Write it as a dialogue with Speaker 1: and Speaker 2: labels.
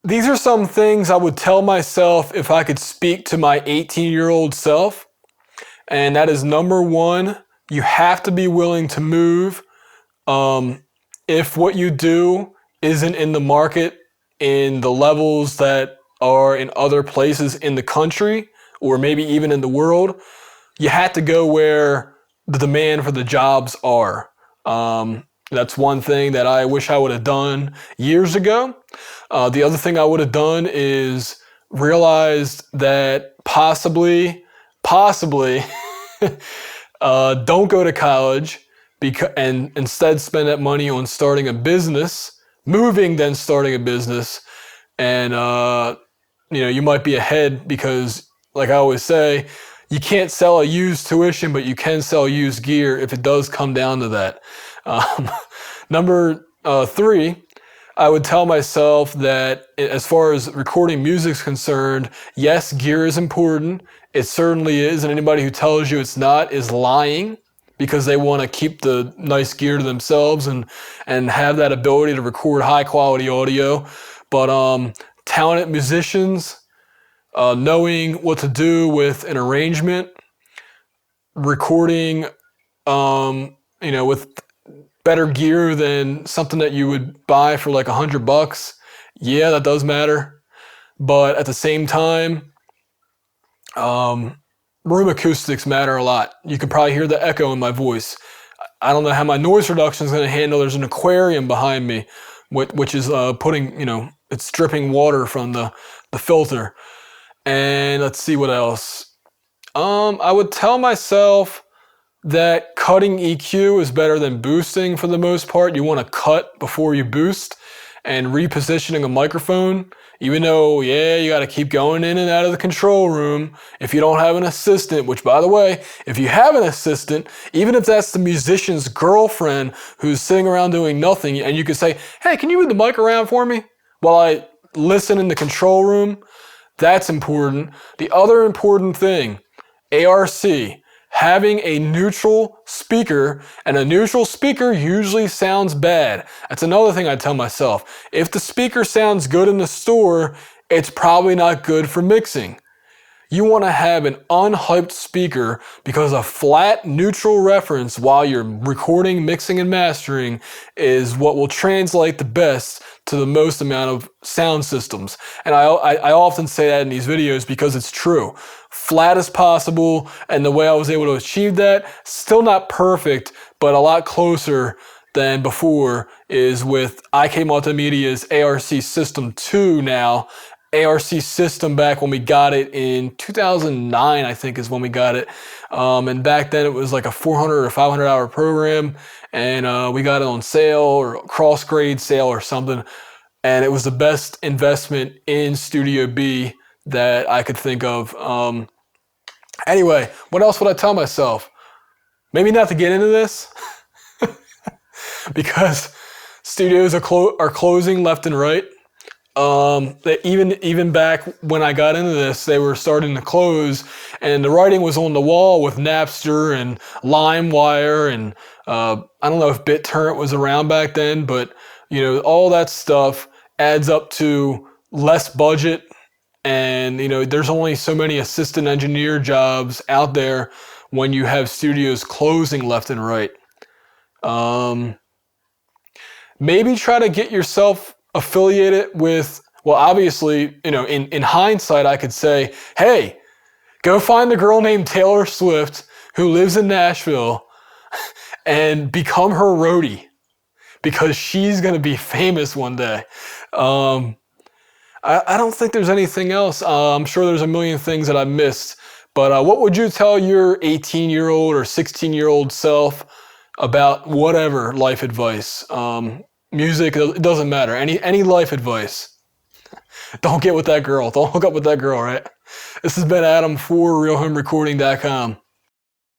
Speaker 1: these are some things I would tell myself if I could speak to my 18-year-old self. And that is number one, you have to be willing to move. If what you do isn't in the market in the levels that are in other places in the country or maybe even in the world, you have to go where the demand for the jobs are. That's one thing that I wish I would have done years ago. The other thing I would have done is realized that possibly, don't go to college and instead spend that money on starting a business, moving, then starting a business. And, you might be ahead because, like I always say, you can't sell a used tuition, but you can sell used gear if it does come down to that. Number three, I would tell myself that as far as recording music is concerned, yes, gear is important. It certainly is. And anybody who tells you it's not is lying because they want to keep the nice gear to themselves and have that ability to record high quality audio. But talented musicians, knowing what to do with an arrangement, recording, with better gear than something that you would buy for like $100. Yeah, that does matter. But at the same time, room acoustics matter a lot. You can probably hear the echo in my voice. I don't know how my noise reduction is going to handle. There's an aquarium behind me, which is it's dripping water from the filter. And let's see what else. I would tell myself that cutting EQ is better than boosting for the most part. You want to cut before you boost, and repositioning a microphone, even though, you got to keep going in and out of the control room. If you don't have an assistant, which by the way, if you have an assistant, even if that's the musician's girlfriend who's sitting around doing nothing, and you could say, hey, can you move the mic around for me while I listen in the control room? That's important. The other important thing, ARC, having a neutral speaker, and a neutral speaker usually sounds bad. That's another thing I tell myself. If the speaker sounds good in the store, it's probably not good for mixing. You want to have an unhyped speaker because a flat neutral reference while you're recording, mixing, and mastering is what will translate the best to the most amount of sound systems. And I often say that in these videos because it's true. Flat as possible, and the way I was able to achieve that, still not perfect, but a lot closer than before, is with IK Multimedia's ARC System 2 now. ARC System back when we got it in 2009, I think is when we got it. And back then it was like a 400 or 500 hour program, and we got it on sale or cross grade sale or something. And it was the best investment in Studio B that I could think of. Anyway, what else would I tell myself? Maybe not to get into this because studios are closing left and right. Even back when I got into this, they were starting to close, and the writing was on the wall with Napster and LimeWire, and I don't know if BitTorrent was around back then, but all that stuff adds up to less budget, and there's only so many assistant engineer jobs out there when you have studios closing left and right. Maybe try to get yourself affiliated with, well, obviously, in hindsight, I could say, hey, go find a girl named Taylor Swift who lives in Nashville and become her roadie because she's going to be famous one day. I don't think there's anything else. I'm sure there's a million things that I missed, but what would you tell your 18-year-old or 16-year-old self about whatever life advice? Music, it doesn't matter. Any life advice. Don't get with that girl. Don't hook up with that girl, right? This has been Adam for RealHomeRecording.com.